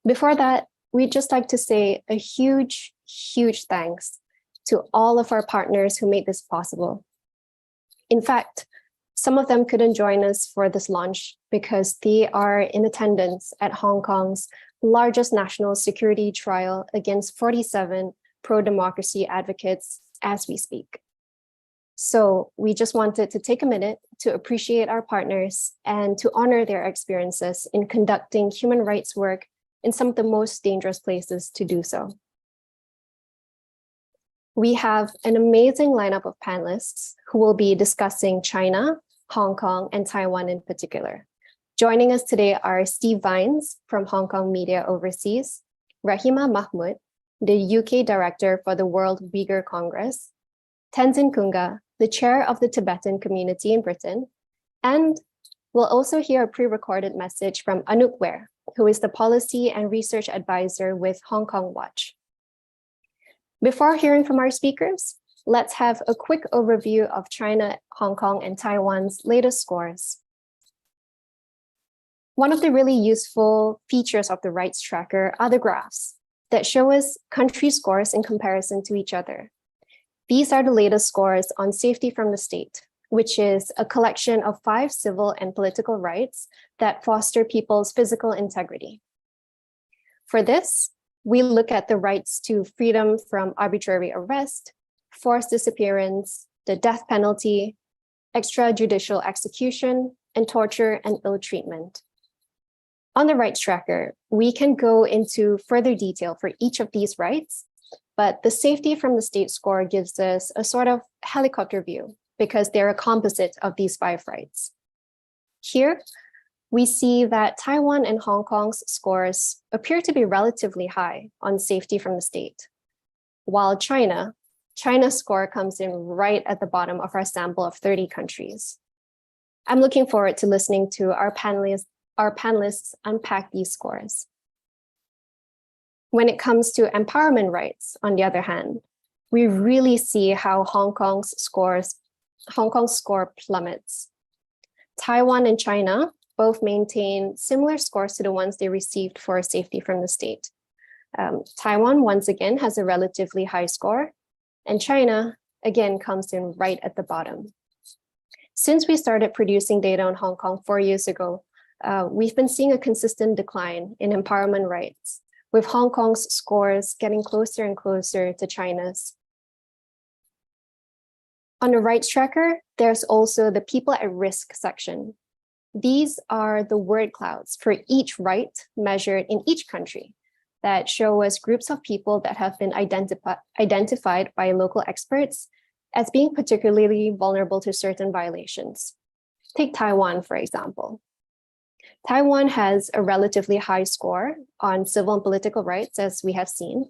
Before that, we'd just like to say a huge, huge thanks to all of our partners who made this possible. In fact, some of them couldn't join us for this launch because they are in attendance at Hong Kong's largest national security trial against 47 pro-democracy advocates as we speak. So we just wanted to take a minute to appreciate our partners and to honor their experiences in conducting human rights work in some of the most dangerous places to do so. We have an amazing lineup of panelists who will be discussing China, Hong Kong, and Taiwan in particular. Joining us today are Steve Vines from Hong Kong Media Overseas, Rahima Mahmut, the UK Director for the World Uyghur Congress, Tenzin Kunga, the Chair of the Tibetan community in Britain, and we'll also hear a pre-recorded message from Anouk, who is the Policy and Research Advisor with Hong Kong Watch. Before hearing from our speakers, let's have a quick overview of China, Hong Kong, and Taiwan's latest scores. One of the really useful features of the rights tracker are the graphs that show us country scores in comparison to each other. These are the latest scores on safety from the state, which is a collection of 5 civil and political rights that foster people's physical integrity. For this, we look at the rights to freedom from arbitrary arrest, forced disappearance, the death penalty, extrajudicial execution, and torture and ill treatment. On the rights tracker, we can go into further detail for each of these rights, but the safety from the state score gives us a sort of helicopter view because they're a composite of these 5 rights. Here, we see that Taiwan and Hong Kong's scores appear to be relatively high on safety from the state, while China's score comes in right at the bottom of our sample of 30 countries. I'm looking forward to listening to our panelists unpack these scores. When it comes to empowerment rights, on the other hand, we really see how Hong Kong's score plummets. Taiwan and China both maintain similar scores to the ones they received for safety from the state. Taiwan, once again, has a relatively high score, and China, again, comes in right at the bottom. Since we started producing data on Hong Kong 4 years ago, we've been seeing a consistent decline in empowerment rights, with Hong Kong's scores getting closer and closer to China's. On the rights tracker, there's also the people at risk section. These are the word clouds for each right measured in each country that show us groups of people that have been identified by local experts as being particularly vulnerable to certain violations. Take Taiwan, for example. Taiwan has a relatively high score on civil and political rights, as we have seen.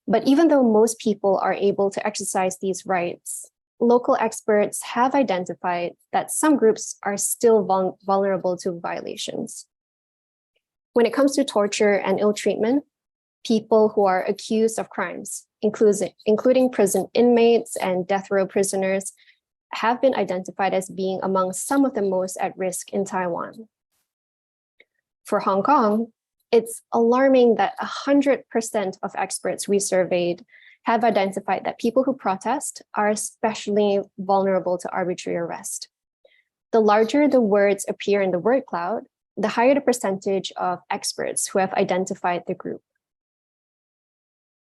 But even though most people are able to exercise these rights, local experts have identified that some groups are still vulnerable to violations. When it comes to torture and ill treatment, people who are accused of crimes, including prison inmates and death row prisoners, have been identified as being among some of the most at risk in Taiwan. For Hong Kong, it's alarming that 100% of experts we surveyed have identified that people who protest are especially vulnerable to arbitrary arrest. The larger the words appear in the word cloud, the higher the percentage of experts who have identified the group.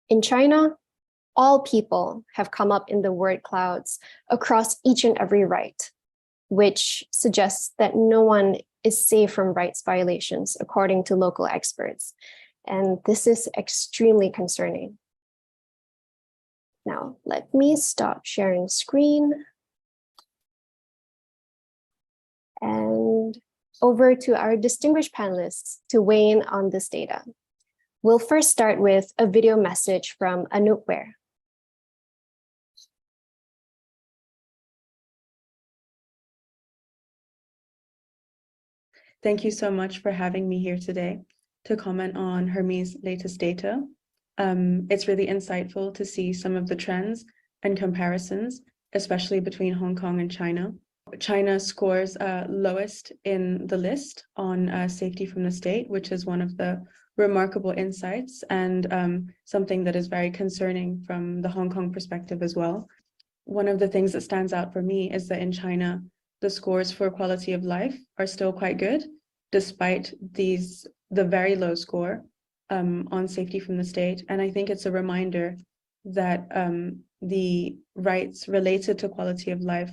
In China, all people have come up in the word clouds across each and every right, which suggests that no one is safe from rights violations, according to local experts. And this is extremely concerning. Now, let me stop sharing screen. And over to our distinguished panelists to weigh in on this data. We'll first start with a video message from Anouk. Thank you so much for having me here today to comment on Hermes' latest data. It's really insightful to see some of the trends and comparisons, especially between Hong Kong and China. China scores lowest in the list on safety from the state, which is one of the remarkable insights and something that is very concerning from the Hong Kong perspective as well. One of the things that stands out for me is that in China, the scores for quality of life are still quite good, despite the very low score on safety from the state. And I think it's a reminder that the rights related to quality of life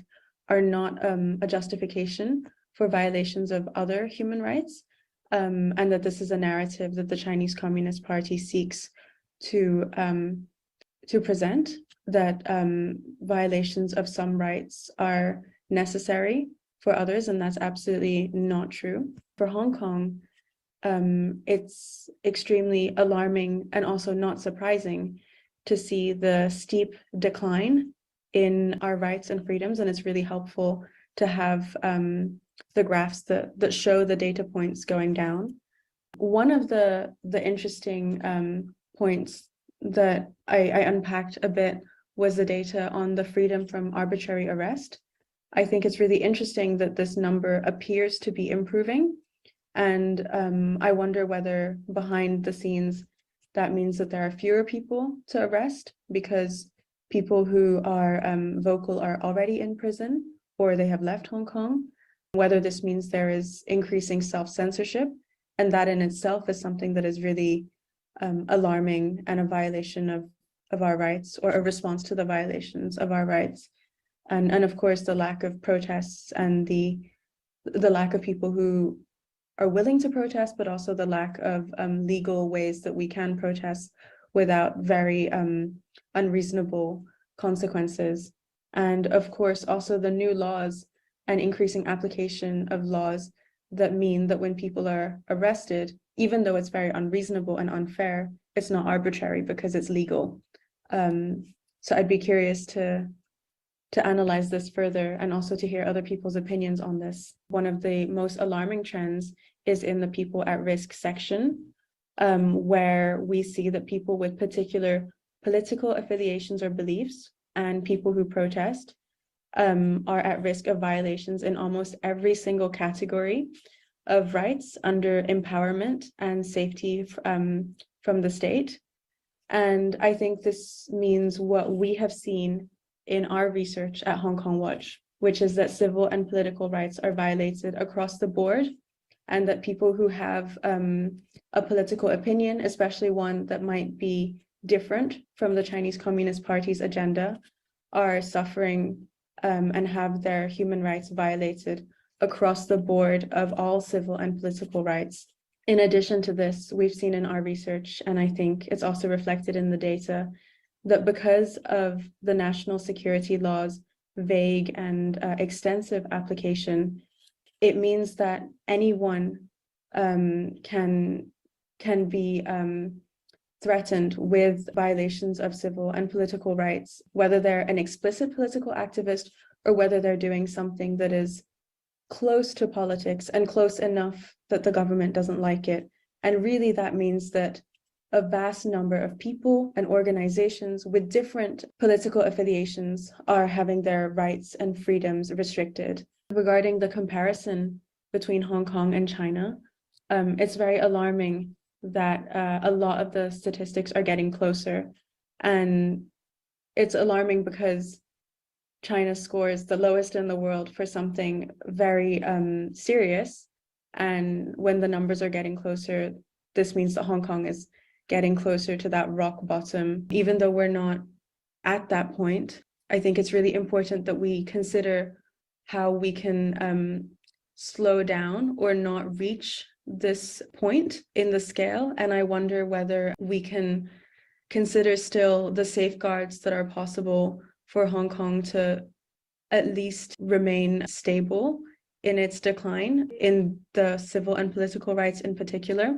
are not a justification for violations of other human rights, and that this is a narrative that the Chinese Communist Party seeks to present, that violations of some rights are necessary for others, and that's absolutely not true. For Hong Kong, it's extremely alarming and also not surprising to see the steep decline in our rights and freedoms, and it's really helpful to have the graphs that show the data points going down. One of the interesting points that I unpacked a bit was the data on the freedom from arbitrary arrest. I think it's really interesting that this number appears to be improving, and I wonder whether behind the scenes that means that there are fewer people to arrest because people who are vocal are already in prison or they have left Hong Kong, whether this means there is increasing self-censorship, and that in itself is something that is really alarming and a violation of our rights, or a response to the violations of our rights. And of course, the lack of protests and the lack of people who are willing to protest, but also the lack of legal ways that we can protest without very unreasonable consequences. And of course, also the new laws and increasing application of laws that mean that when people are arrested, even though it's very unreasonable and unfair, it's not arbitrary because it's legal. So I'd be curious to analyze this further and also to hear other people's opinions on this. One of the most alarming trends is in the people at risk section, where we see that people with particular political affiliations or beliefs and people who protest are at risk of violations in almost every single category of rights under empowerment and safety from the state. And I think this means what we have seen in our research at Hong Kong Watch, which is that civil and political rights are violated across the board, and that people who have a political opinion, especially one that might be different from the Chinese Communist Party's agenda, are suffering and have their human rights violated across the board of all civil and political rights. In addition to this, we've seen in our research, and I think it's also reflected in the data, that because of the national security laws' vague and extensive application, it means that anyone can be threatened with violations of civil and political rights, whether they're an explicit political activist or whether they're doing something that is close to politics and close enough that the government doesn't like it. And really that means that a vast number of people and organizations with different political affiliations are having their rights and freedoms restricted. Regarding the comparison between Hong Kong and China, it's very alarming that a lot of the statistics are getting closer. And it's alarming because China scores the lowest in the world for something very serious. And when the numbers are getting closer, this means that Hong Kong is getting closer to that rock bottom. Even though we're not at that point, I think it's really important that we consider how we can slow down or not reach this point in the scale. And I wonder whether we can consider still the safeguards that are possible for Hong Kong to at least remain stable in its decline in the civil and political rights in particular,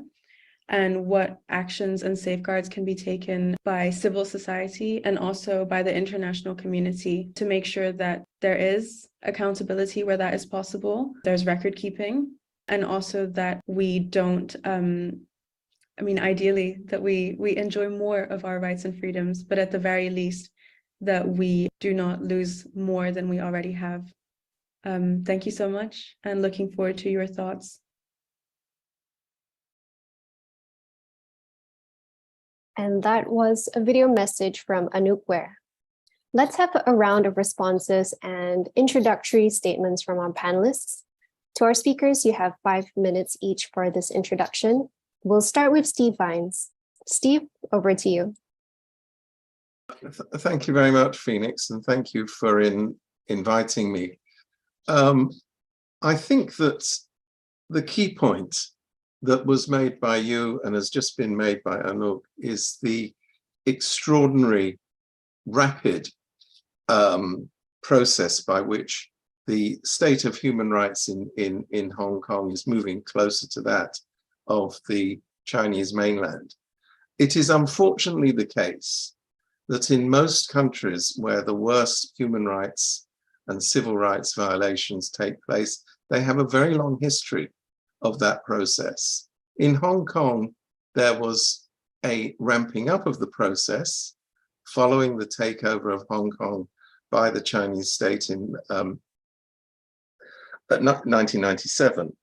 and what actions and safeguards can be taken by civil society and also by the international community to make sure that there is accountability where that is possible, there's record keeping, and also that we don't, ideally that we enjoy more of our rights and freedoms, but at the very least that we do not lose more than we already have. Thank you so much, and looking forward to your thoughts. And that was a video message from Anouk. Let's have a round of responses and introductory statements from our panelists. To our speakers, you have 5 minutes each for this introduction. We'll start with Steve Vines. Steve, over to you. Thank you very much, Phoenix, and thank you for inviting me. I think that the key point that was made by you and has just been made by Anouk is the extraordinary, rapid process by which the state of human rights in Hong Kong is moving closer to that of the Chinese mainland. It is unfortunately the case that in most countries where the worst human rights and civil rights violations take place, they have a very long history of that process. In Hong Kong, there was a ramping up of the process following the takeover of Hong Kong by the Chinese state in 1997.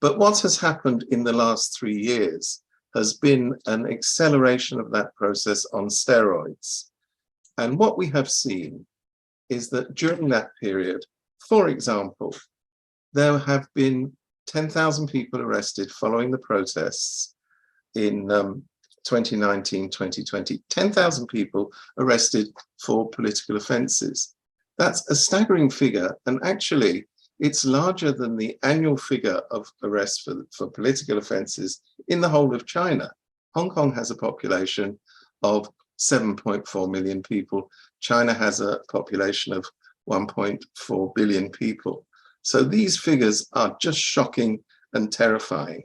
But what has happened in the last 3 years has been an acceleration of that process on steroids. And what we have seen is that during that period, for example, there have been 10,000 people arrested following the protests in 2019, 2020, 10,000 people arrested for political offences. That's a staggering figure, and actually it's larger than the annual figure of arrests for political offences in the whole of China. Hong Kong has a population of 7.4 million people. China has a population of 1.4 billion people. So these figures are just shocking and terrifying.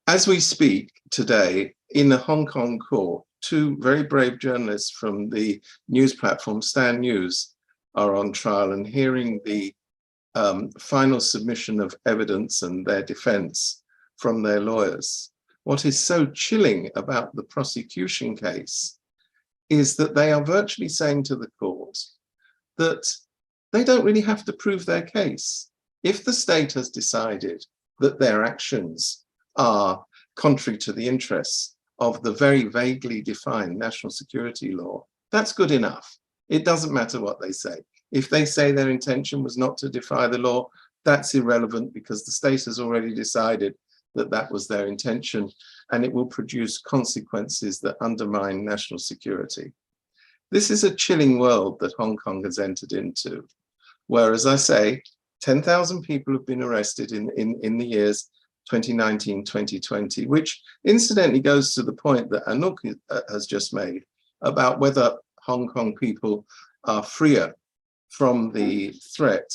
As we speak today, in a Hong Kong court, 2 very brave journalists from the news platform Stan News are on trial and hearing the final submission of evidence and their defense from their lawyers. What is so chilling about the prosecution case is that they are virtually saying to the court that they don't really have to prove their case. If the state has decided that their actions are contrary to the interests of the very vaguely defined national security law, that's good enough. It doesn't matter what they say. If they say their intention was not to defy the law, that's irrelevant because the state has already decided that that was their intention, and it will produce consequences that undermine national security. This is a chilling world that Hong Kong has entered into, where, as I say, 10,000 people have been arrested in the years 2019, 2020, which incidentally goes to the point that Anouk has just made about whether Hong Kong people are freer from the threat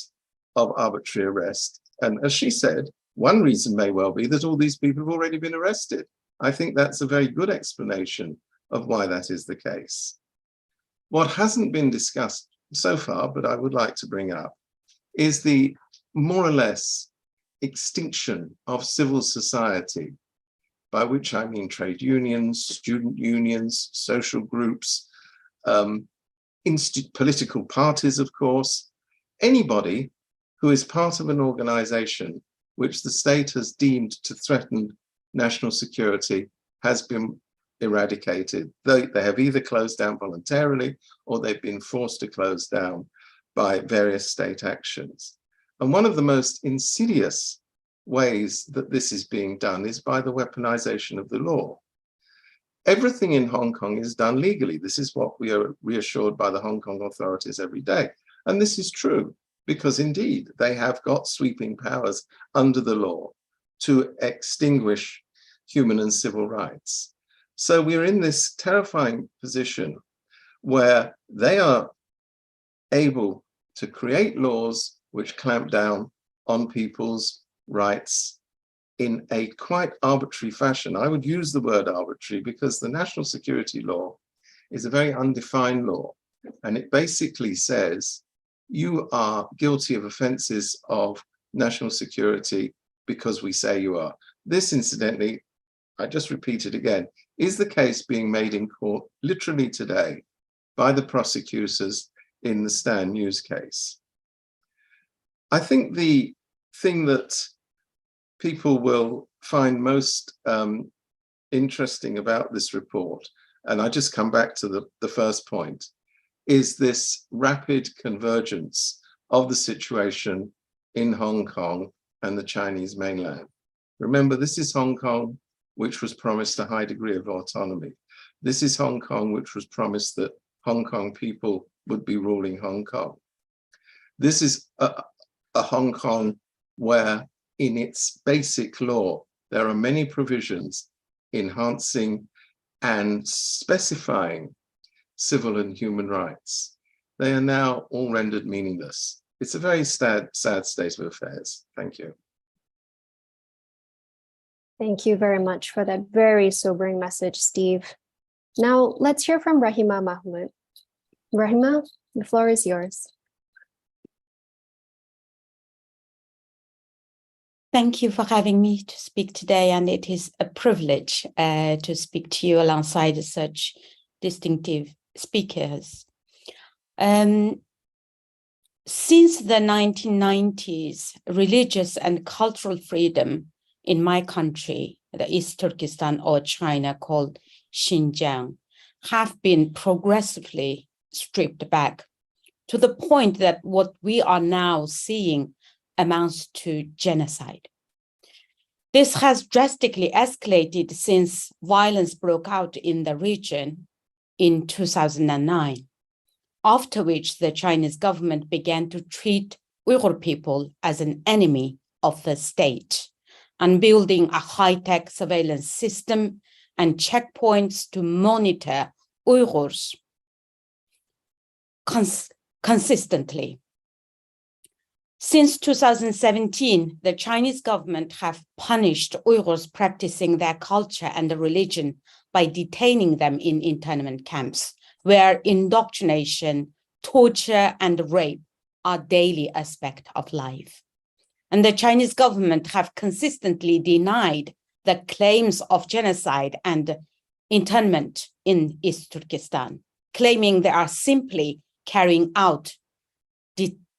of arbitrary arrest. And as she said, one reason may well be that all these people have already been arrested. I think that's a very good explanation of why that is the case. What hasn't been discussed so far, but I would like to bring up, is the more or less extinction of civil society, by which I mean trade unions, student unions, social groups, political parties, of course, anybody who is part of an organization which the state has deemed to threaten national security has been eradicated. They have either closed down voluntarily or they've been forced to close down by various state actions. And one of the most insidious ways that this is being done is by the weaponization of the law. Everything in Hong Kong is done legally. This is what we are reassured by the Hong Kong authorities every day. And this is true because indeed they have got sweeping powers under the law to extinguish human and civil rights. So we're in this terrifying position where they are able to create laws which clamp down on people's rights in a quite arbitrary fashion. I would use the word arbitrary because the national security law is a very undefined law. And it basically says you are guilty of offenses of national security because we say you are. This, incidentally, I just repeat it again, is the case being made in court literally today by the prosecutors in the Stan News case. I think the thing that people will find most interesting about this report, and I just come back to the first point, is this rapid convergence of the situation in Hong Kong and the Chinese mainland. Remember, this is Hong Kong, which was promised a high degree of autonomy. This is Hong Kong, which was promised that Hong Kong people would be ruling Hong Kong. This is a Hong Kong where, in its basic law, there are many provisions enhancing and specifying civil and human rights. They are now all rendered meaningless. It's a very sad state of affairs. Thank you. Thank you very much for that very sobering message, Steve. Now let's hear from Rahima Mahmut. Rahima, the floor is yours. Thank you for having me to speak today, and it is a privilege to speak to you alongside such distinctive speakers. Since the 1990s, religious and cultural freedom in my country, the East Turkestan, or China called Xinjiang, have been progressively stripped back to the point that what we are now seeing amounts to genocide. This has drastically escalated since violence broke out in the region in 2009, after which the Chinese government began to treat Uyghur people as an enemy of the state and building a high-tech surveillance system and checkpoints to monitor Uyghurs consistently. Since 2017, the Chinese government have punished Uyghurs practicing their culture and religion by detaining them in internment camps, where indoctrination, torture, and rape are daily aspects of life. And the Chinese government have consistently denied the claims of genocide and internment in East Turkestan, claiming they are simply carrying out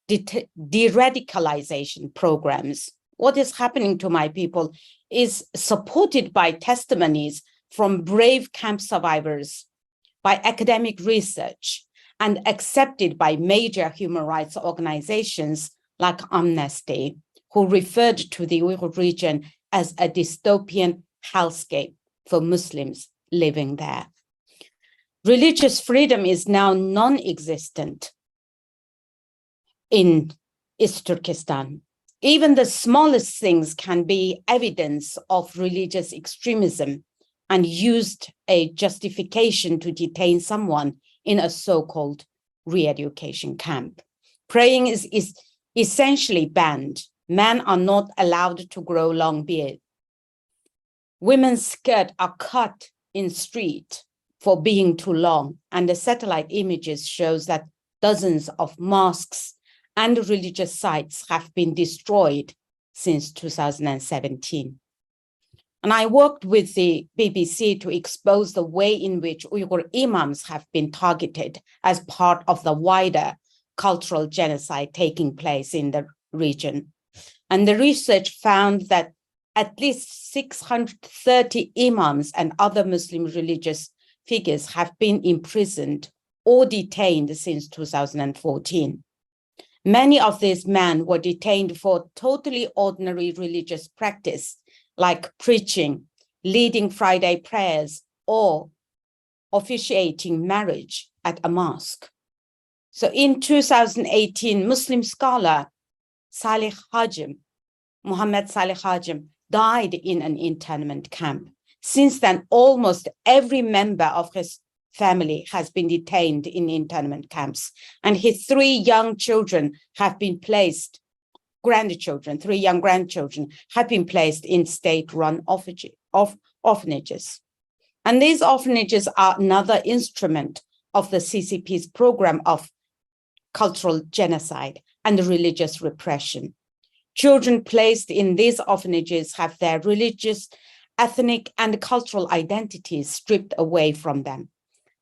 de-radicalization programs. What is happening to my people is supported by testimonies from brave camp survivors, by academic research, and accepted by major human rights organizations like Amnesty, who referred to the Uyghur region as a dystopian hellscape for Muslims living there. Religious freedom is now non-existent in East Turkestan. Even the smallest things can be evidence of religious extremism and used a justification to detain someone in a so-called re-education camp. Praying is essentially banned. Men are not allowed to grow long beards. Women's skirts are cut in street for being too long, and the satellite images shows that dozens of mosques and religious sites have been destroyed since 2017. And I worked with the BBC to expose the way in which Uyghur imams have been targeted as part of the wider cultural genocide taking place in the region. And the research found that at least 630 imams and other Muslim religious figures have been imprisoned or detained since 2014. Many of these men were detained for totally ordinary religious practice, like preaching, leading Friday prayers, or officiating marriage at a mosque. So in 2018, Muslim scholar Muhammad Salih Hajim, died in an internment camp. Since then, almost every member of his family has been detained in internment camps, and his three young grandchildren have been placed in state-run orphanages. And these orphanages are another instrument of the CCP's program of cultural genocide and religious repression. Children placed in these orphanages have their religious, ethnic, and cultural identities stripped away from them.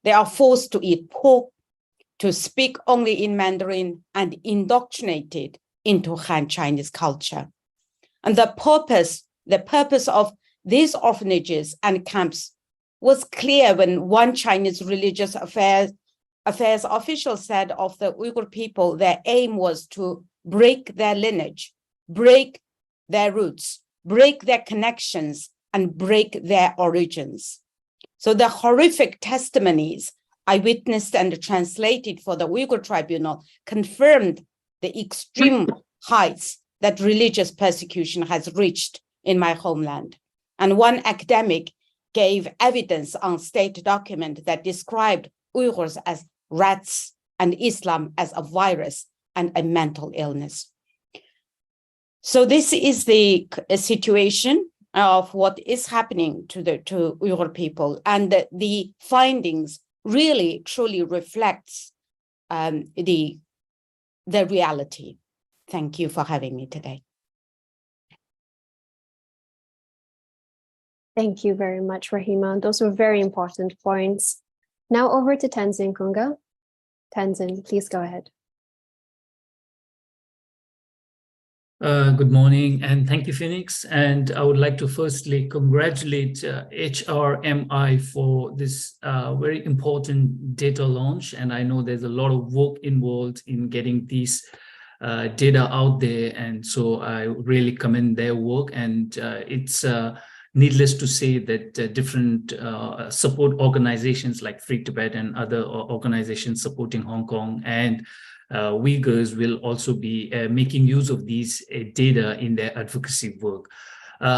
They are forced to eat pork, to speak only in Mandarin, and indoctrinated into Han Chinese culture. And the purpose of these orphanages and camps was clear when one Chinese religious affairs official said of the Uyghur people, their aim was to break their lineage, break their roots, break their connections, and break their origins. So the horrific testimonies I witnessed and translated for the Uyghur Tribunal confirmed the extreme heights that religious persecution has reached in my homeland. And one academic gave evidence on state document that described Uyghurs as rats and Islam as a virus and a mental illness. So this is the situation of what is happening to Uyghur people, and the findings really truly reflects the reality. Thank you for having me today. Thank you very much, Rahima. Those were very important points. Now over to Tenzin Kunga. Tenzin, please go ahead. Good morning, and thank you, Phoenix. And I would like to firstly congratulate HRMI for this very important data launch. And I know there's a lot of work involved in getting these data out there. And so I really commend their work. And it's needless to say that different support organizations like Free Tibet and other organizations supporting Hong Kong and Uyghurs will also be making use of these data in their advocacy work.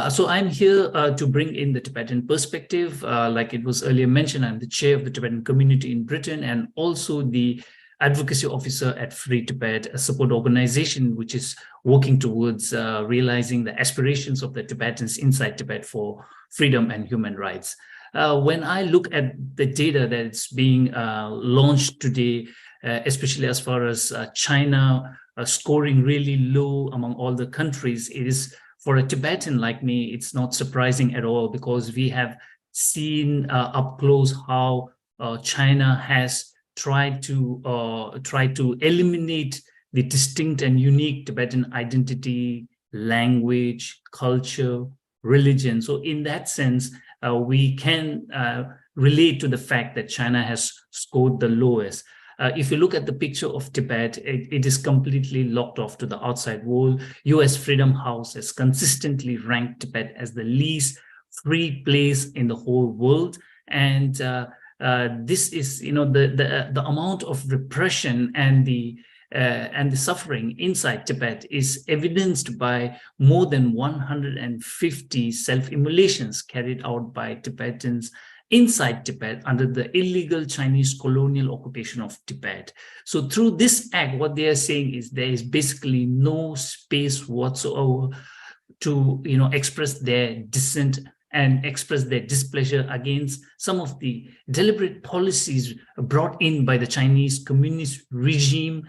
So I'm here to bring in the Tibetan perspective. Like it was earlier mentioned, I'm the chair of the Tibetan community in Britain and also the advocacy officer at Free Tibet, a support organization which is working towards realizing the aspirations of the Tibetans inside Tibet for freedom and human rights. When I look at the data that's being launched today, especially as far as China scoring really low among all the countries, it is for a Tibetan like me, it's not surprising at all because we have seen up close how China has tried to eliminate the distinct and unique Tibetan identity, language, culture, religion. So in that sense, we can relate to the fact that China has scored the lowest. If you look at the picture of Tibet, it is completely locked off to the outside world. US Freedom House has consistently ranked Tibet as the least free place in the whole world. And this is, the amount of repression and the suffering inside Tibet is evidenced by more than 150 self-immolations carried out by Tibetans inside Tibet under the illegal Chinese colonial occupation of Tibet. So through this act, what they are saying is there is basically no space whatsoever to, express their dissent and express their displeasure against some of the deliberate policies brought in by the Chinese communist regime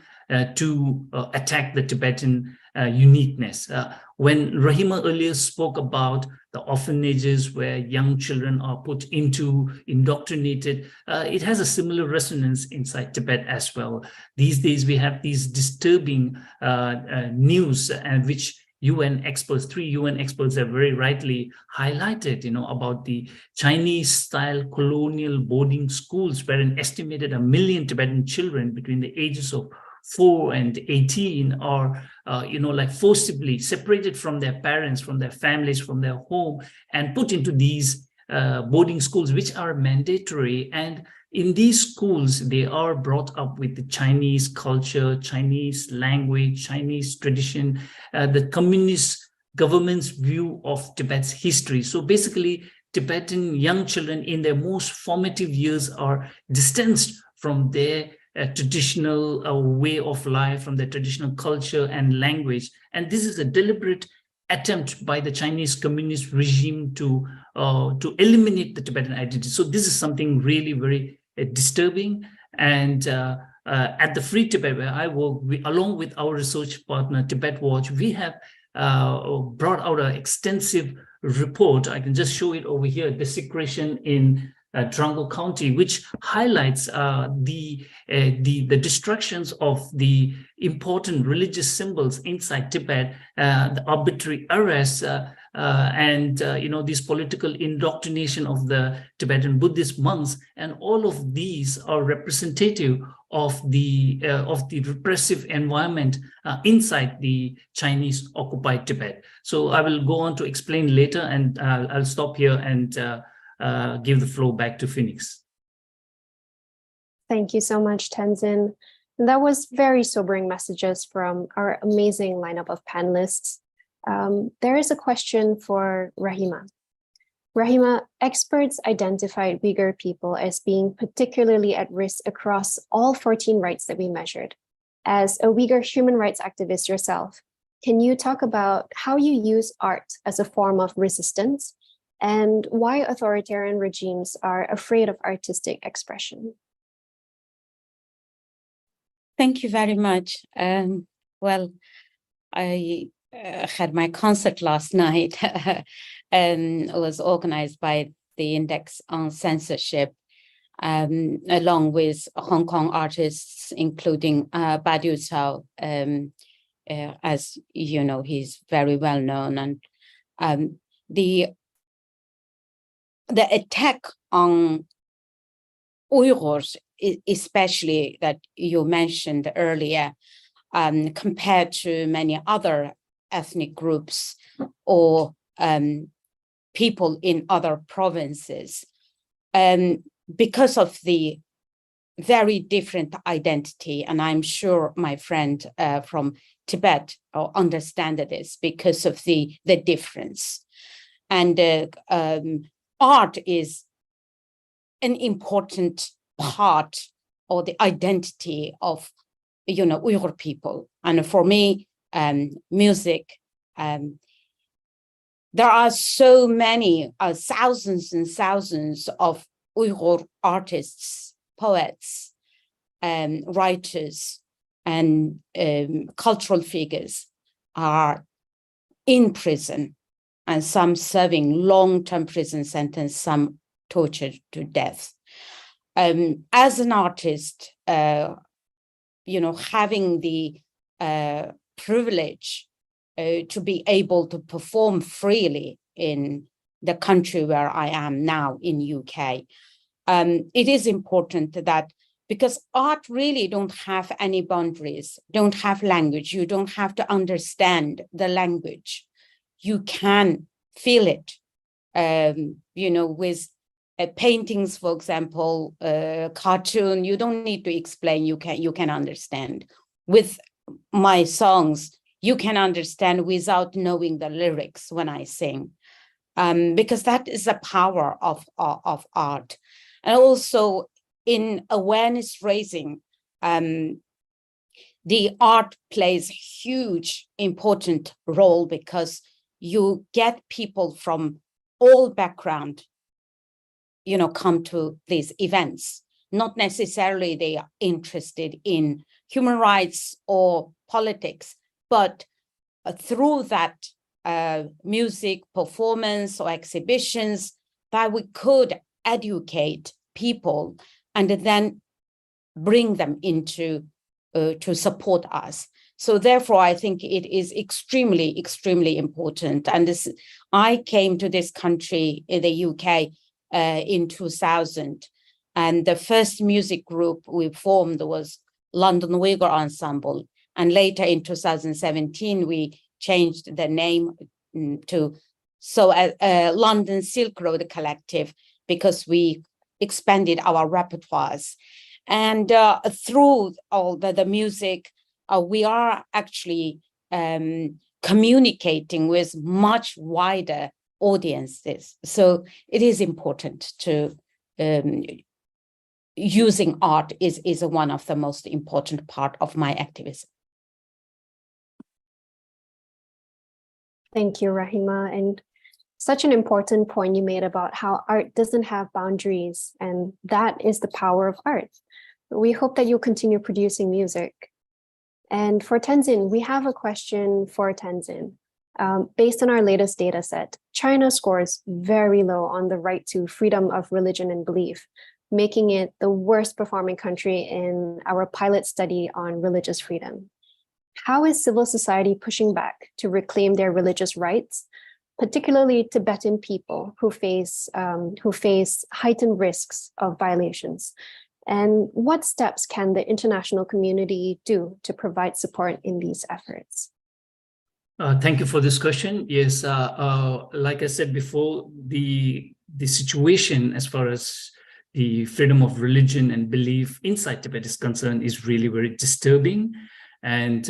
to attack the Tibetan uniqueness. When Rahima earlier spoke about the orphanages where young children are put into, indoctrinated, it has a similar resonance inside Tibet as well. These days we have these disturbing news and which UN experts, 3 UN experts have very rightly highlighted, about the Chinese-style colonial boarding schools where an estimated 1 million Tibetan children between the ages of 4 and 18 are, forcibly separated from their parents, from their families, from their home, and put into these boarding schools, which are mandatory. And in these schools, they are brought up with the Chinese culture, Chinese language, Chinese tradition, the communist government's view of Tibet's history. So basically, Tibetan young children in their most formative years are distanced from their traditional way of life, from their traditional culture and language. And this is a deliberate attempt by the Chinese communist regime to eliminate the Tibetan identity. So this is something really very disturbing. And at the Free Tibet, where I work, along with our research partner, Tibet Watch, we have brought out an extensive report. I can just show it over here, Desecration in Drango County, which highlights the destructions of the important religious symbols inside Tibet, the arbitrary arrests, and this political indoctrination of the Tibetan Buddhist monks, and all of these are representative of the repressive environment inside the Chinese occupied Tibet. So I will go on to explain later, and I'll stop here and give the floor back to Phoenix. Thank you so much, Tenzin. That was very sobering messages from our amazing lineup of panelists. There is a question for Rahima. Rahima, experts identified Uyghur people as being particularly at risk across all 14 rights that we measured. As a Uyghur human rights activist yourself, can you talk about how you use art as a form of resistance and why authoritarian regimes are afraid of artistic expression? Thank you very much. Well, I had my concert last night and it was organized by the Index on Censorship, along with Hong Kong artists, including Badiou Cao. As you know, he's very well known. And the attack on Uyghurs, especially that you mentioned earlier, compared to many other ethnic groups or people in other provinces, because of the very different identity. And I'm sure my friend from Tibet will understand this because of the difference. And art is an important part of the identity of Uyghur people. And for me, music, there are so many thousands and thousands of Uyghur artists, poets, writers, and cultural figures are in prison, and some serving long-term prison sentence, some tortured to death. As an artist, having the privilege to be able to perform freely in the country where I am now in UK, it is important that, because art really don't have any boundaries, don't have language, you don't have to understand the language. You can feel it, with paintings, for example, cartoon, you don't need to explain, you can understand. With my songs, you can understand without knowing the lyrics when I sing, because that is the power of art. And also in awareness raising, the art plays a huge, important role, because you get people from all background, come to these events. Not necessarily they are interested in human rights or politics, but through that music, performance, or exhibitions, that we could educate people and then bring them into to support us. So therefore, I think it is extremely, extremely important. And I came to this country in the UK in 2000. And the first music group we formed was London Uyghur Ensemble. And later in 2017, we changed the name to London Silk Road Collective, because we expanded our repertoires. And through all the music, we are actually communicating with much wider audiences. So it is important to using art is one of the most important part of my activism. Thank you, Rahima. And such an important point you made about how art doesn't have boundaries, and that is the power of art. We hope that you'll continue producing music. And for Tenzin, we have a question for Tenzin. Based on our latest data set, China scores very low on the right to freedom of religion and belief, making it the worst performing country in our pilot study on religious freedom. How is civil society pushing back to reclaim their religious rights, particularly Tibetan people who face heightened risks of violations? And what steps can the international community do to provide support in these efforts? Thank you for this question. Yes, like I said before, the situation as far as the freedom of religion and belief inside Tibet is concerned is really very disturbing. And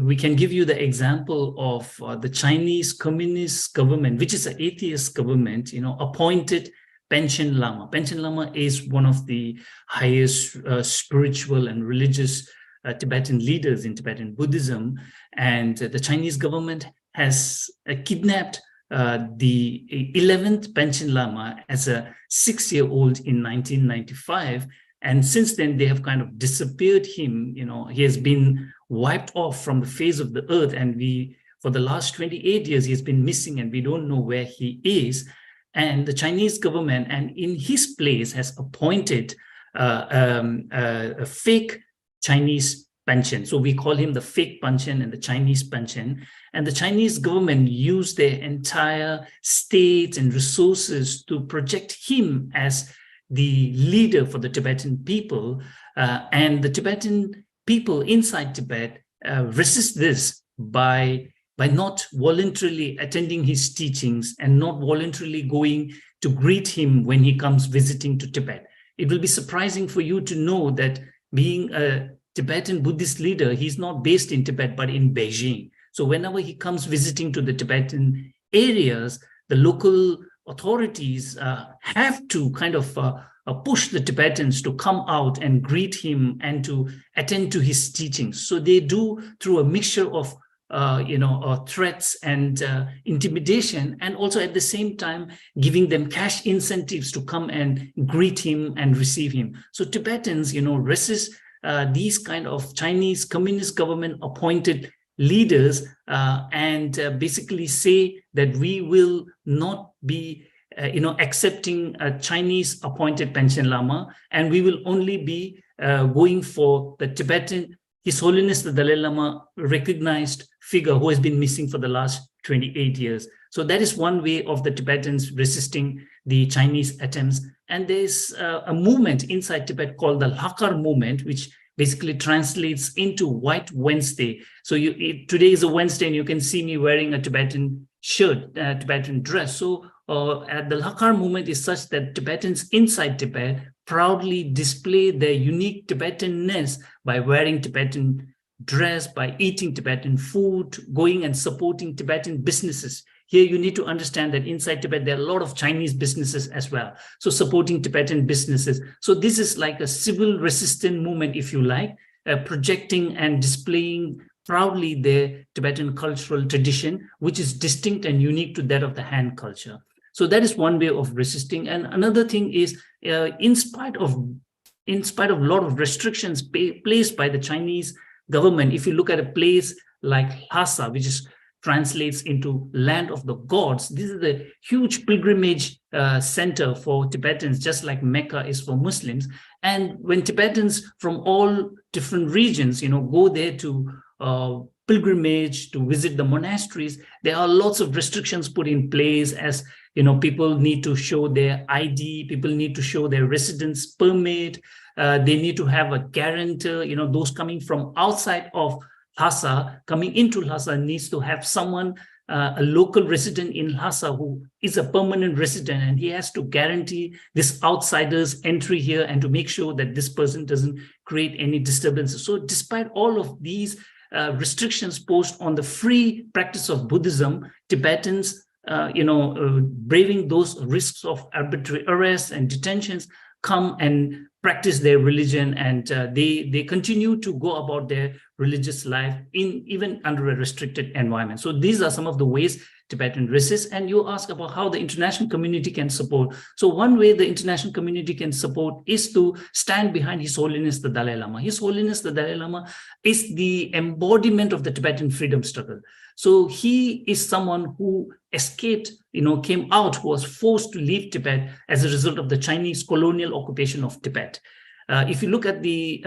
we can give you the example of the Chinese Communist government, which is an atheist government, appointed Panchen Lama. Panchen Lama is one of the highest spiritual and religious Tibetan leaders in Tibetan Buddhism. And the Chinese government has kidnapped the 11th Panchen Lama as a 6-year-old in 1995. And since then, they have kind of disappeared him. He has been wiped off from the face of the earth. And for the last 28 years, he has been missing and we don't know where he is. And the Chinese government, and in his place, has appointed a fake Chinese Panchen. So we call him the fake Panchen and the Chinese Panchen. And the Chinese government used their entire state and resources to project him as the leader for the Tibetan people. And the Tibetan people inside Tibet resist this by not voluntarily attending his teachings and not voluntarily going to greet him when he comes visiting to Tibet. It will be surprising for you to know that being a Tibetan Buddhist leader, he's not based in Tibet, but in Beijing. So whenever he comes visiting to the Tibetan areas, the local authorities have to kind of push the Tibetans to come out and greet him and to attend to his teachings. So they do through a mixture of threats and intimidation, and also at the same time giving them cash incentives to come and greet him and receive him. So Tibetans, resist these kind of Chinese Communist government appointed leaders and basically say that we will not be accepting a Chinese appointed Panchen Lama, and we will only be going for the Tibetan, His Holiness the Dalai Lama recognized figure who has been missing for the last 28 years. So that is one way of the Tibetans resisting the Chinese attempts. And there's a movement inside Tibet called the Lakar movement, which basically translates into White Wednesday. So today is a Wednesday and you can see me wearing a Tibetan shirt, Tibetan dress. So the Lakar movement is such that Tibetans inside Tibet proudly display their unique Tibetanness by wearing Tibetan dress, by eating Tibetan food, going and supporting Tibetan businesses. Here you need to understand that inside Tibet, there are a lot of Chinese businesses as well. So supporting Tibetan businesses. So this is like a civil resistance movement, if you like, projecting and displaying proudly their Tibetan cultural tradition, which is distinct and unique to that of the Han culture. So that is one way of resisting. And another thing is, in spite of a lot of restrictions placed by the Chinese government, if you look at a place like Lhasa, which translates into land of the gods, this is the huge pilgrimage center for Tibetans, just like Mecca is for Muslims. And when Tibetans from all different regions, go there to pilgrimage, to visit the monasteries, there are lots of restrictions put in place, as people need to show their ID, people need to show their residence permit, they need to have a guarantor, those coming from outside of Lhasa, coming into Lhasa needs to have someone, a local resident in Lhasa who is a permanent resident, and he has to guarantee this outsider's entry here and to make sure that this person doesn't create any disturbances. So despite all of these restrictions posed on the free practice of Buddhism, Tibetans, braving those risks of arbitrary arrests and detentions, come and practice their religion, and they continue to go about their religious life in even under a restricted environment. So these are some of the ways Tibetan resist. And you ask about how the international community can support. So one way the international community can support is to stand behind His Holiness the Dalai Lama. His Holiness the Dalai Lama is the embodiment of the Tibetan freedom struggle. So he is someone who escaped, came out, who was forced to leave Tibet as a result of the Chinese colonial occupation of Tibet. If you look at the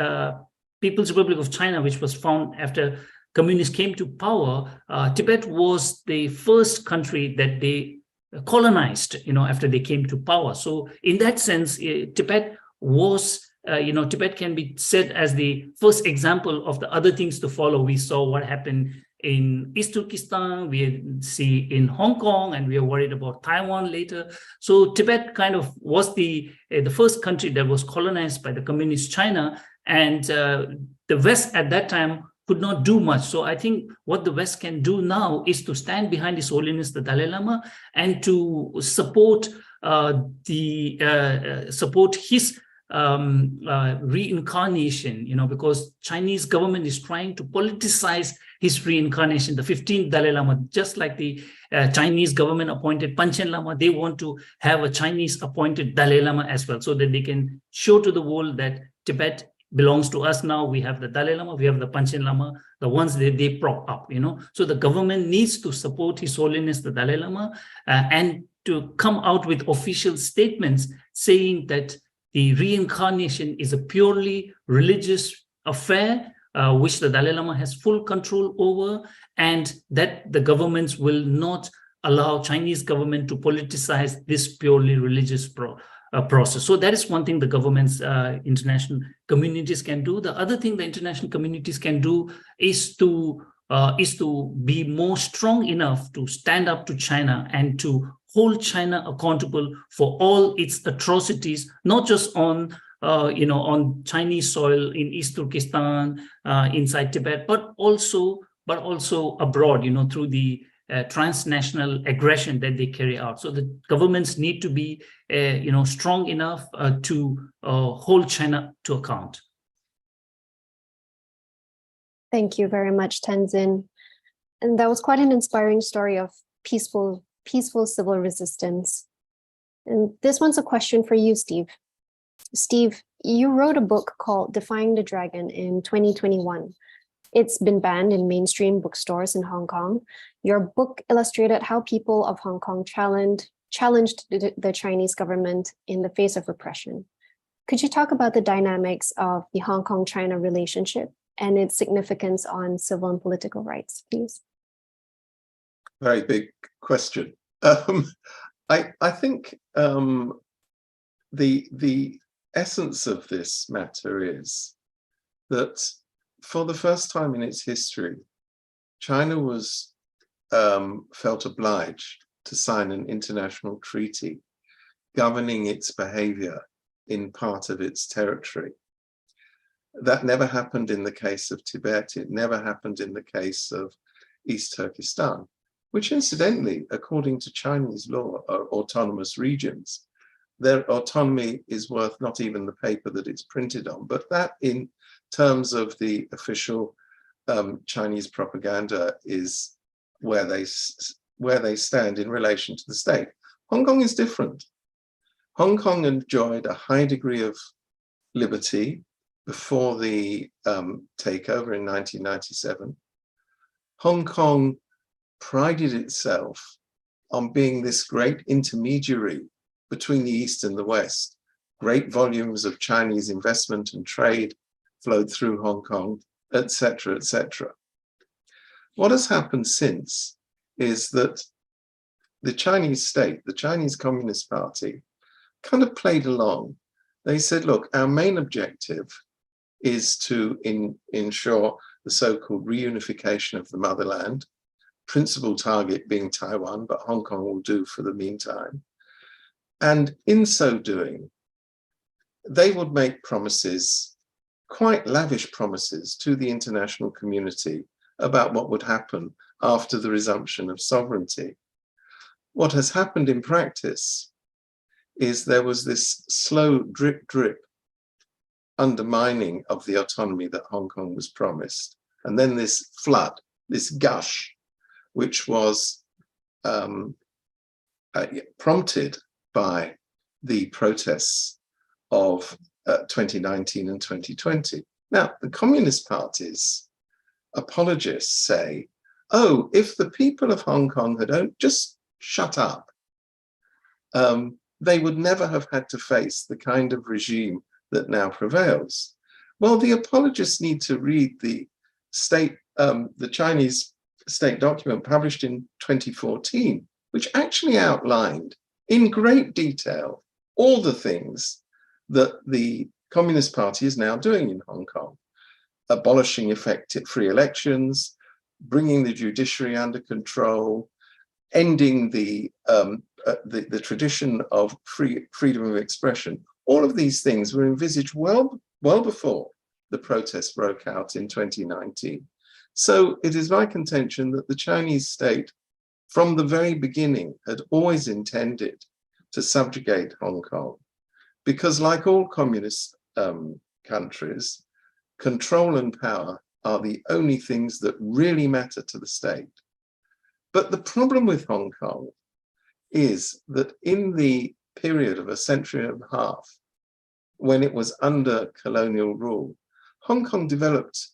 People's Republic of China, which was found after communists came to power, Tibet was the first country that they colonized, after they came to power. So in that sense, Tibet was, Tibet can be said as the first example of the other things to follow. We saw what happened in East Turkestan, we see in Hong Kong, and we are worried about Taiwan later. So Tibet kind of was the first country that was colonized by the communist China, and the West at that time could not do much. So I think what the West can do now is to stand behind His Holiness the Dalai Lama and to support support his reincarnation, because Chinese government is trying to politicize his reincarnation, the 15th Dalai Lama, just like the Chinese government appointed Panchen Lama. They want to have a Chinese appointed Dalai Lama as well, so that they can show to the world that Tibet belongs to us now. We have the Dalai Lama, we have the Panchen Lama, the ones that they prop up, So the government needs to support His Holiness the Dalai Lama and to come out with official statements saying that the reincarnation is a purely religious affair, which the Dalai Lama has full control over, and that the governments will not allow Chinese government to politicize this purely religious process. So that is one thing the governments, international communities can do. The other thing the international communities can do is to be more strong enough to stand up to China and to hold China accountable for all its atrocities, not just on on Chinese soil in East Turkestan, inside Tibet, but also abroad, through the transnational aggression that they carry out. So the governments need to be, strong enough to hold China to account. Thank you very much, Tenzin. And that was quite an inspiring story of peaceful civil resistance. And this one's a question for you, Steve. Steve, you wrote a book called Defying the Dragon in 2021. It's been banned in mainstream bookstores in Hong Kong. Your book illustrated how people of Hong Kong challenged the Chinese government in the face of repression. Could you talk about the dynamics of the Hong Kong-China relationship and its significance on civil and political rights, please? Very big question. I think the essence of this matter is that for the first time in its history, China was felt obliged to sign an international treaty governing its behavior in part of its territory. That never happened in the case of Tibet. It never happened in the case of East Turkestan, which incidentally, according to Chinese law, are autonomous regions. Their autonomy is worth not even the paper that it's printed on, but that in terms of the official Chinese propaganda is where they stand in relation to the state. Hong Kong is different. Hong Kong enjoyed a high degree of liberty before the takeover in 1997. Hong Kong prided itself on being this great intermediary between the East and the West. Great volumes of Chinese investment and trade flowed through Hong Kong, etc., etc. What has happened since is that the Chinese state, the Chinese Communist Party, kind of played along. They said, look, our main objective is to ensure the so-called reunification of the motherland, principal target being Taiwan, but Hong Kong will do for the meantime. And in so doing, they would make promises, quite lavish promises, to the international community about what would happen after the resumption of sovereignty. What has happened in practice is there was this slow drip undermining of the autonomy that Hong Kong was promised. And then this flood, this gush, which was prompted by the protests of 2019 and 2020. Now, the Communist parties apologists say, oh, if the people of Hong Kong had just shut up, they would never have had to face the kind of regime that now prevails. Well, the apologists need to read the Chinese state document published in 2014, which actually outlined in great detail all the things that the Communist Party is now doing in Hong Kong: abolishing effective free elections, bringing the judiciary under control, ending the tradition of freedom of expression. All of these things were envisaged well before the protests broke out in 2019. So it is my contention that the Chinese state, from the very beginning, had always intended to subjugate Hong Kong, because like all communist countries, control and power are the only things that really matter to the state. But the problem with Hong Kong is that in the period of a century and a half, when it was under colonial rule, Hong Kong developed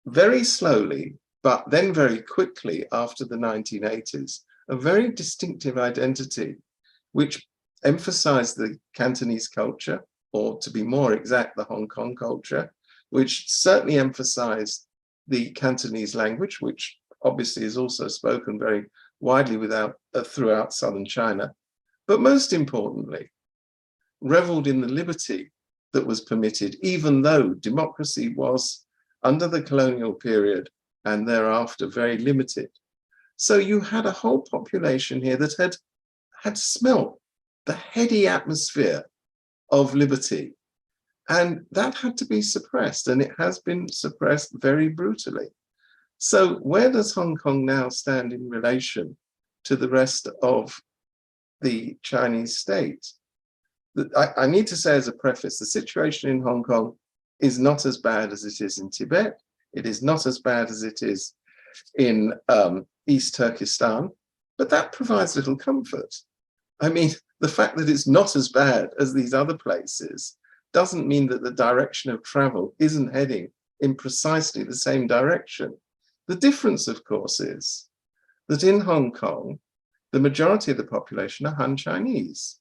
very slowly, but then very quickly after the 1980s, a very distinctive identity, which emphasized the Cantonese culture, or to be more exact, the Hong Kong culture, which certainly emphasized the Cantonese language, which obviously is also spoken very widely throughout southern China, but most importantly, reveled in the liberty that was permitted, even though democracy was, under the colonial period and thereafter, very limited. So you had a whole population here that had smelt the heady atmosphere of liberty, and that had to be suppressed, and it has been suppressed very brutally. So where does Hong Kong now stand in relation to the rest of the Chinese state? I need to say as a preface, the situation in Hong Kong is not as bad as it is in Tibet. It is not as bad as it is in East Turkestan, but that provides little comfort. I mean, the fact that it's not as bad as these other places doesn't mean that the direction of travel isn't heading in precisely the same direction. The difference, of course, is that in Hong Kong, the majority of the population are Han Chinese,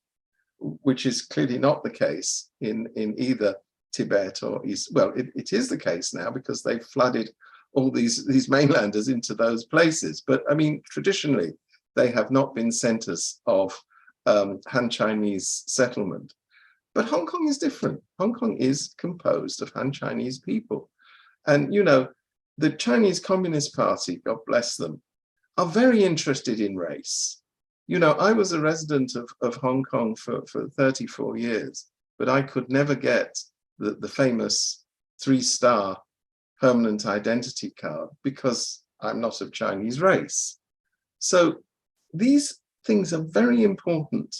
which is clearly not the case in either Tibet or East. Well, it is the case now because they flooded all these mainlanders into those places. But I mean, traditionally, they have not been centers of Han Chinese settlement. But Hong Kong is different. Hong Kong is composed of Han Chinese people. And, you know, the Chinese Communist Party, God bless them, are very interested in race. You know, I was a resident of Hong Kong for 34 years, but I could never get the famous 3-star permanent identity card because I'm not of Chinese race. So these things are very important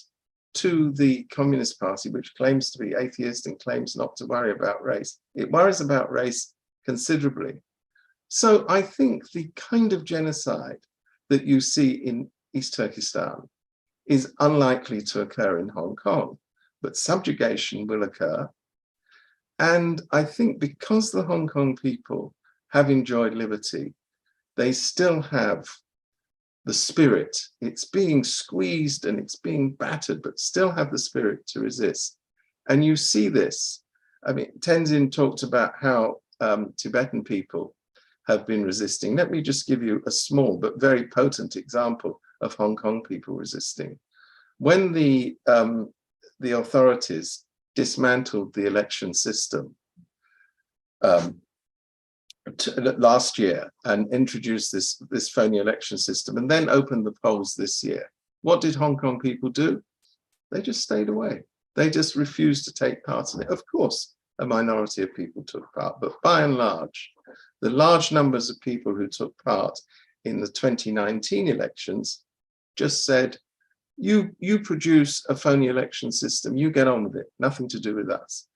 to the Communist Party, which claims to be atheist and claims not to worry about race. It worries about race considerably. So I think the kind of genocide that you see in East Turkestan is unlikely to occur in Hong Kong, but subjugation will occur. And I think because the Hong Kong people have enjoyed liberty, they still have the spirit. It's being squeezed and it's being battered, but still have the spirit to resist. And you see this. I mean, Tenzin talked about how Tibetan people have been resisting. Let me just give you a small but very potent example of Hong Kong people resisting. When the authorities dismantled the election system last year and introduced this phony election system and then opened the polls this year, what did Hong Kong people do? They just stayed away. They just refused to take part in it. Of course, a minority of people took part, but by and large, the large numbers of people who took part in the 2019 elections just said, you produce a phony election system, you get on with it, nothing to do with us.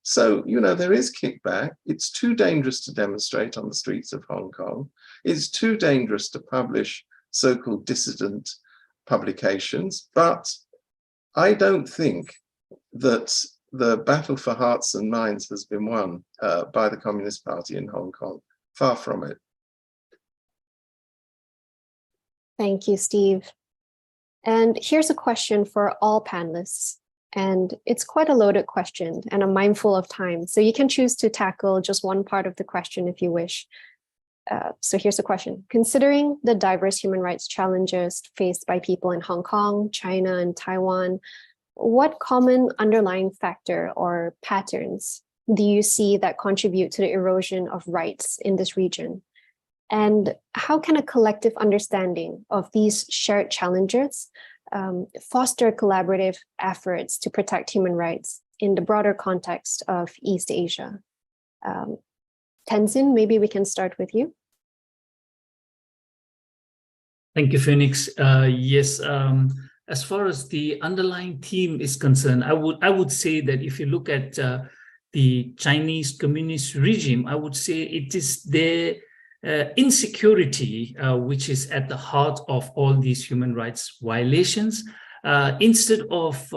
So, you know, there is kickback. It's too dangerous to demonstrate on the streets of Hong Kong. It's too dangerous to publish so-called dissident publications. But I don't think that the battle for hearts and minds has been won by the Communist Party in Hong Kong. Far from it. Thank you, Steve. And here's a question for all panelists. And it's quite a loaded question, and I'm mindful of time. So you can choose to tackle just one part of the question if you wish. So here's the question. Considering the diverse human rights challenges faced by people in Hong Kong, China, and Taiwan, what common underlying factor or patterns do you see that contribute to the erosion of rights in this region? And how can a collective understanding of these shared challenges foster collaborative efforts to protect human rights in the broader context of East Asia? Tenzin, maybe we can start with you. Thank you, Phoenix. Yes, as far as the underlying theme is concerned, I would say that if you look at the Chinese communist regime, I would say it is their insecurity which is at the heart of all these human rights violations. Instead of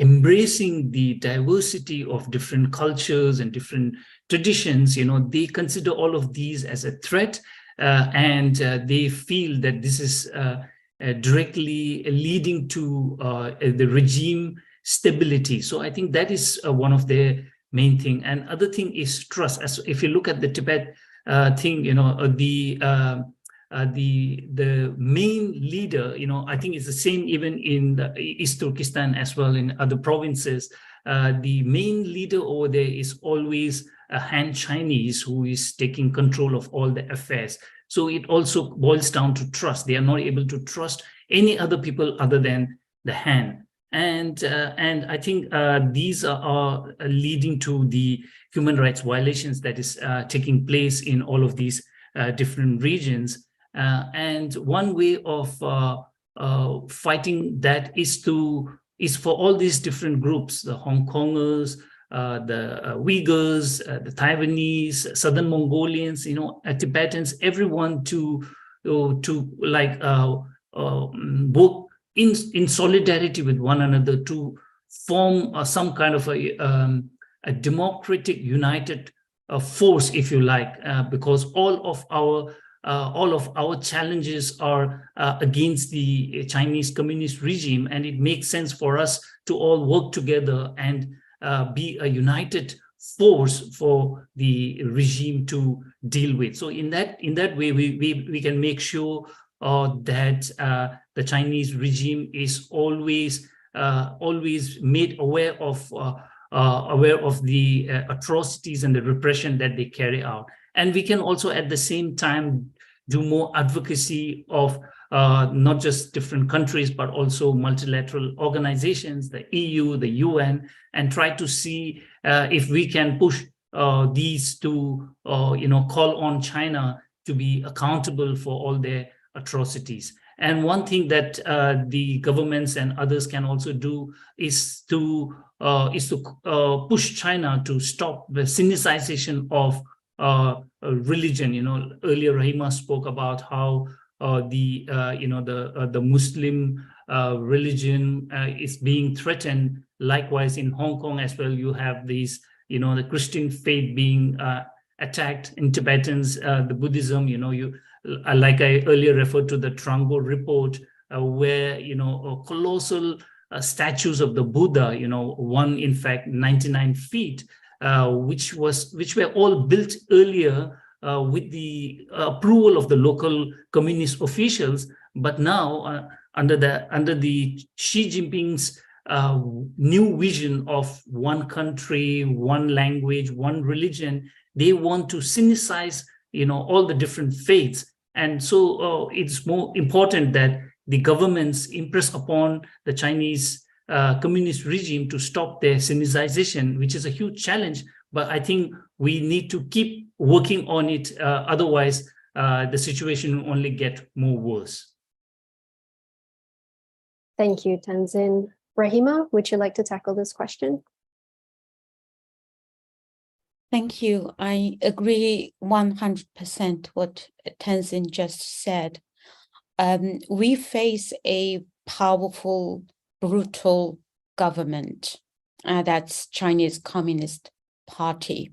embracing the diversity of different cultures and different traditions, you know, they consider all of these as a threat, and they feel that this is directly leading to the regime stability. So I think that is one of their main thing. And other thing is trust. As if you look at the Tibet thing, you know, the main leader, you know, I think it's the same even in the East Turkestan as well in other provinces. The main leader over there is always a Han Chinese who is taking control of all the affairs. So it also boils down to trust. They are not able to trust any other people other than the Han. And I think these are leading to the human rights violations that is taking place in all of these different regions. And one way of fighting that is for all these different groups, the Hong Kongers, the Uyghurs, the Taiwanese, Southern Mongolians, you know, Tibetans, everyone to like work in solidarity with one another to form some kind of a democratic united force, if you like, because all of our challenges are against the Chinese communist regime, and it makes sense for us to all work together and be a united force for the regime to deal with. So in that way, we can make sure that the Chinese regime is always made aware of the atrocities and the repression that they carry out. And we can also at the same time do more advocacy of not just different countries, but also multilateral organizations, the EU, the UN, and try to see if we can push these to, call on China to be accountable for all their atrocities. And one thing that the governments and others can also do is to push China to stop the sinicization of religion. You know, earlier Rahima spoke about how the Muslim religion is being threatened. Likewise, in Hong Kong as well, you have these, the Christian faith being attacked. In Tibetans, the Buddhism, like I earlier referred to the Trango report, where colossal statues of the Buddha, one in fact 99 feet, which were all built earlier with the approval of the local communist officials, but now under the Xi Jinping's new vision of one country, one language, one religion, they want to sinicize all the different faiths. And so it's more important that the governments impress upon the Chinese communist regime to stop their sinicization, which is a huge challenge. But I think we need to keep working on it. Otherwise, the situation will only get more worse. Thank you, Tenzin. Rahima, would you like to tackle this question? Thank you. I agree 100% what Tenzin just said. We face a powerful, brutal government. That's Chinese Communist Party.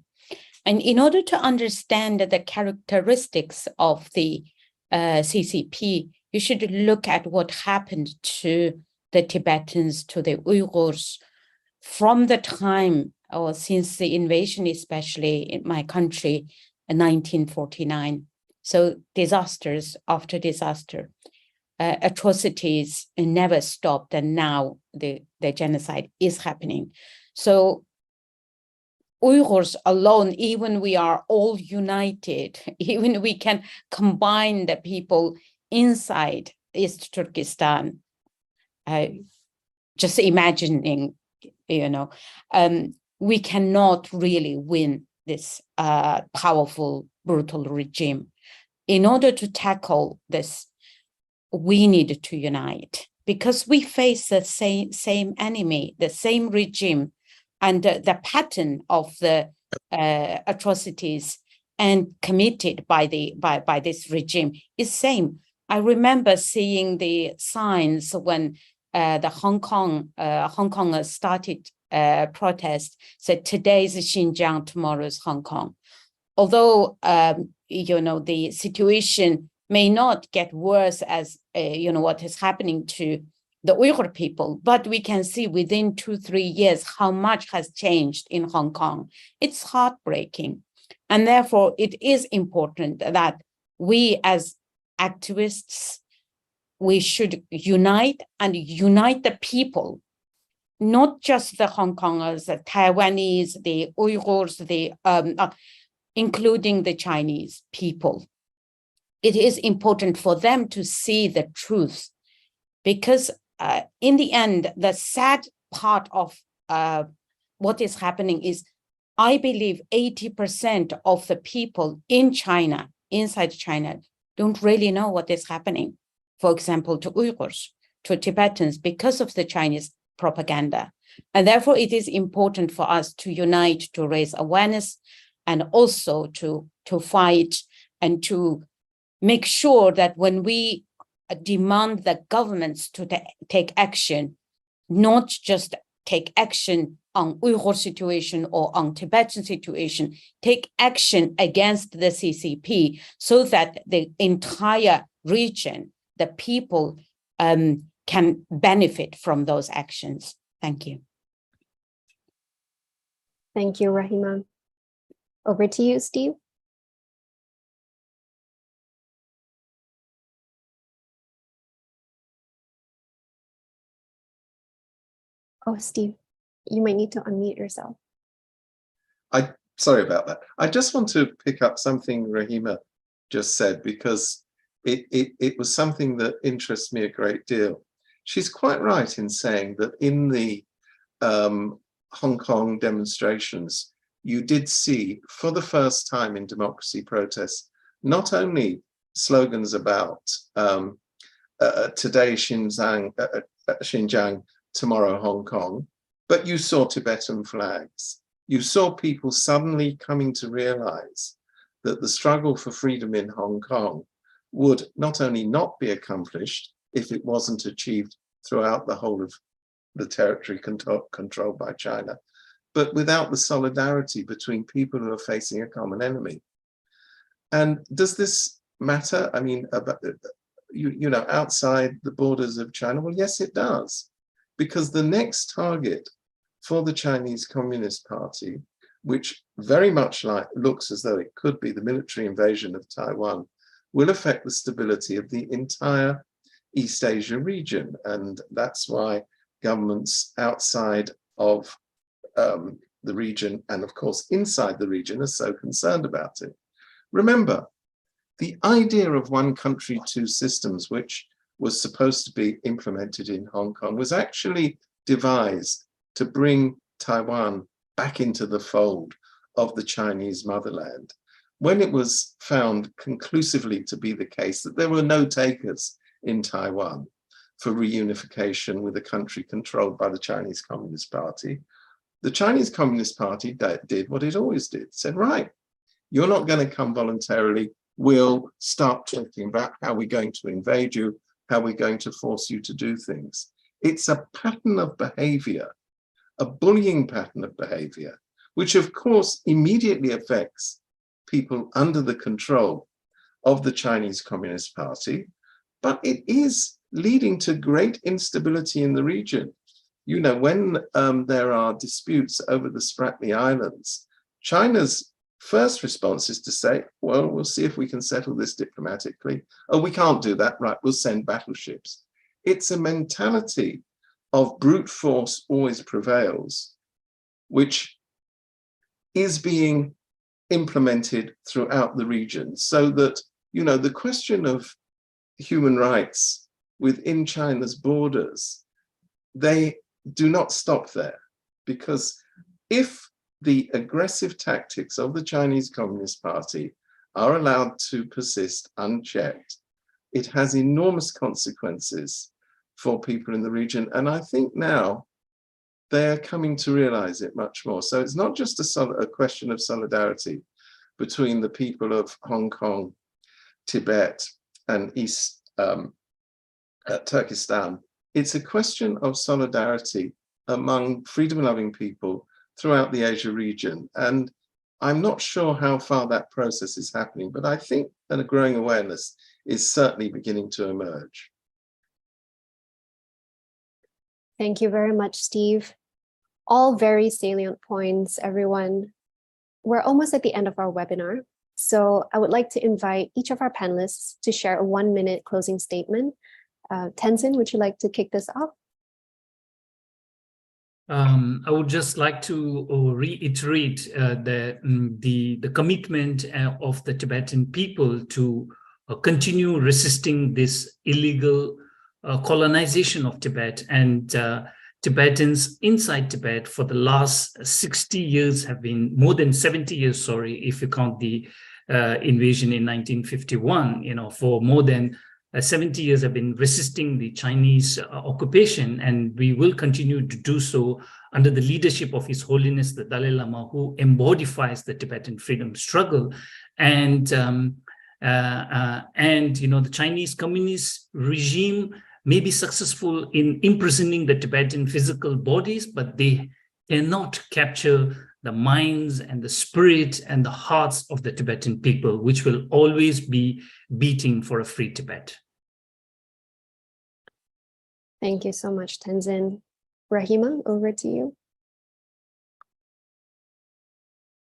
And in order to understand the characteristics of the CCP, you should look at what happened to the Tibetans, to the Uyghurs, from the time, or since the invasion, especially in my country in 1949. So disasters after disaster, atrocities never stopped, and now the genocide is happening. So Uyghurs alone, even we are all united, even we can combine the people inside East Turkestan, just imagining, we cannot really win this powerful, brutal regime. In order to tackle this, we need to unite because we face the same enemy, the same regime, and the pattern of the atrocities and committed by this regime is same. I remember seeing the signs when the Hong Kongers started protest, said today's Xinjiang, tomorrow's Hong Kong. Although the situation may not get worse as what is happening to the Uyghur people, but we can see within 2-3 years how much has changed in Hong Kong. It's heartbreaking. And therefore, it is important that we as activists, we should unite the people, not just the Hong Kongers, the Taiwanese, the Uyghurs, including the Chinese people. It is important for them to see the truth, because in the end, the sad part of what is happening is, I believe 80% of the people in China, inside China, don't really know what is happening. For example, to Uyghurs, to Tibetans, because of the Chinese propaganda. And therefore, it is important for us to unite, to raise awareness, and also to fight and to make sure that when we demand the governments to take action, not just take action on Uyghur situation or on Tibetan situation, take action against the CCP so that the entire region, the people can benefit from those actions. Thank you. Thank you, Rahima. Over to you, Steve. Oh, Steve, you might need to unmute yourself. Sorry about that. I just want to pick up something Rahima just said, because it was something that interests me a great deal. She's quite right in saying that in the Hong Kong demonstrations, you did see for the first time in democracy protests, not only slogans about today Xinjiang, tomorrow Hong Kong, but you saw Tibetan flags. You saw people suddenly coming to realize that the struggle for freedom in Hong Kong would not only not be accomplished if it wasn't achieved throughout the whole of the territory controlled by China, but without the solidarity between people who are facing a common enemy. And does this matter? I mean, outside the borders of China? Well, yes, it does. Because the next target for the Chinese Communist Party, which very much looks as though it could be the military invasion of Taiwan, will affect the stability of the entire East Asia region. And that's why governments outside of the region, and of course inside the region, are so concerned about it. Remember, the idea of one country, two systems, which was supposed to be implemented in Hong Kong, was actually devised to bring Taiwan back into the fold of the Chinese motherland, when it was found conclusively to be the case that there were no takers in Taiwan for reunification with a country controlled by the Chinese Communist Party. the Chinese Communist Party did what it always did, said, right, you're not going to come voluntarily. We'll start talking about how we're going to invade you, how we're going to force you to do things. It's a pattern of behavior, a bullying pattern of behavior, which of course immediately affects people under the control of the Chinese Communist Party, but it is leading to great instability in the region. You know, when there are disputes over the Spratly Islands, China's first response is to say, well, we'll see if we can settle this diplomatically. Oh, we can't do that, right, we'll send battleships. It's a mentality of brute force always prevails, which is being implemented throughout the region, so that, you know, the question of human rights within China's borders, they do not stop there, because if the aggressive tactics of the Chinese Communist Party are allowed to persist unchecked, it has enormous consequences for people in the region. And I think now they're coming to realize it much more. So it's not just a question of solidarity between the people of Hong Kong, Tibet, and East Turkestan. It's a question of solidarity among freedom-loving people throughout the Asia region. And I'm not sure how far that process is happening, but I think that a growing awareness is certainly beginning to emerge. Thank you very much, Steve. All very salient points, everyone. We're almost at the end of our webinar, so I would like to invite each of our panelists to share a 1-minute closing statement. Tenzin, would you like to kick this off? I would just like to reiterate the commitment of the Tibetan people to continue resisting this illegal colonization of Tibet, and Tibetans inside Tibet for the last 60 years have been, more than 70 years, sorry, if you count the invasion in 1951, you know, for more than 70 years have been resisting the Chinese occupation, and we will continue to do so under the leadership of His Holiness the Dalai Lama, who embodies the Tibetan freedom struggle. And you know, the Chinese communist regime may be successful in imprisoning the Tibetan physical bodies, but they cannot capture the minds and the spirit and the hearts of the Tibetan people, which will always be beating for a free Tibet. Thank you so much, Tenzin. Rahima, over to you.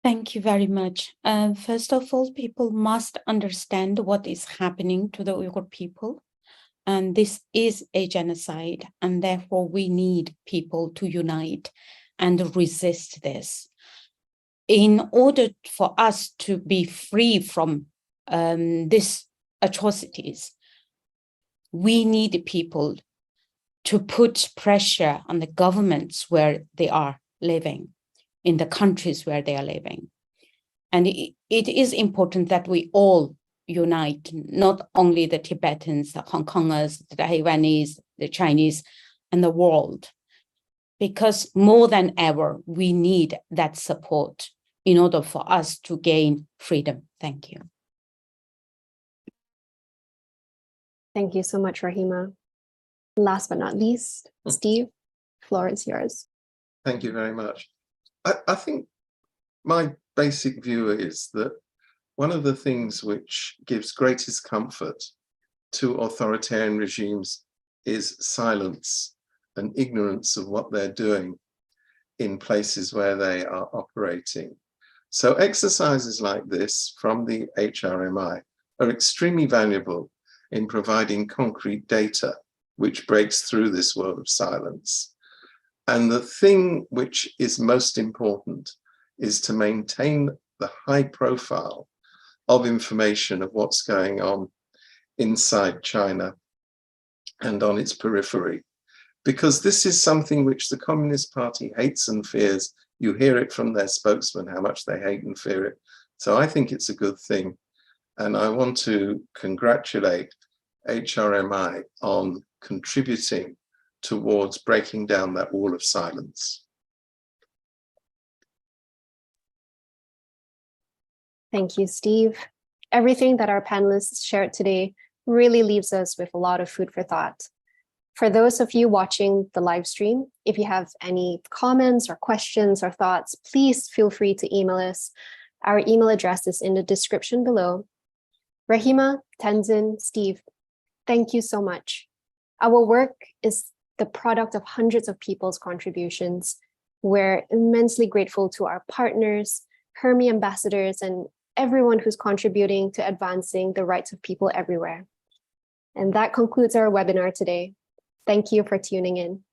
Thank you very much. First of all, people must understand what is happening to the Uyghur people. And this is a genocide, and therefore we need people to unite and resist this. In order for us to be free from these atrocities, we need people to put pressure on the governments where they are living, in the countries where they are living. And it is important that we all unite, not only the Tibetans, the Hong Kongers, the Taiwanese, the Chinese, and the world, because more than ever, we need that support in order for us to gain freedom. Thank you. Thank you so much, Rahima. Last but not least, Steve, floor is yours. Thank you very much. I think my basic view is that one of the things which gives greatest comfort to authoritarian regimes is silence and ignorance of what they're doing in places where they are operating. So exercises like this from the HRMI are extremely valuable in providing concrete data which breaks through this world of silence. And the thing which is most important is to maintain the high profile of information of what's going on inside China and on its periphery, because this is something which the Communist Party hates and fears. You hear it from their spokesman, how much they hate and fear it. So I think it's a good thing. And I want to congratulate HRMI on contributing towards breaking down that wall of silence. Thank you, Steve. Everything that our panelists shared today really leaves us with a lot of food for thought. For those of you watching the live stream, if you have any comments or questions or thoughts, please feel free to email us. Our email address is in the description below. Rahima, Tenzin, Steve, thank you so much. Our work is the product of hundreds of people's contributions. We're immensely grateful to our partners, Hermy ambassadors, and everyone who's contributing to advancing the rights of people everywhere. And that concludes our webinar today. Thank you for tuning in.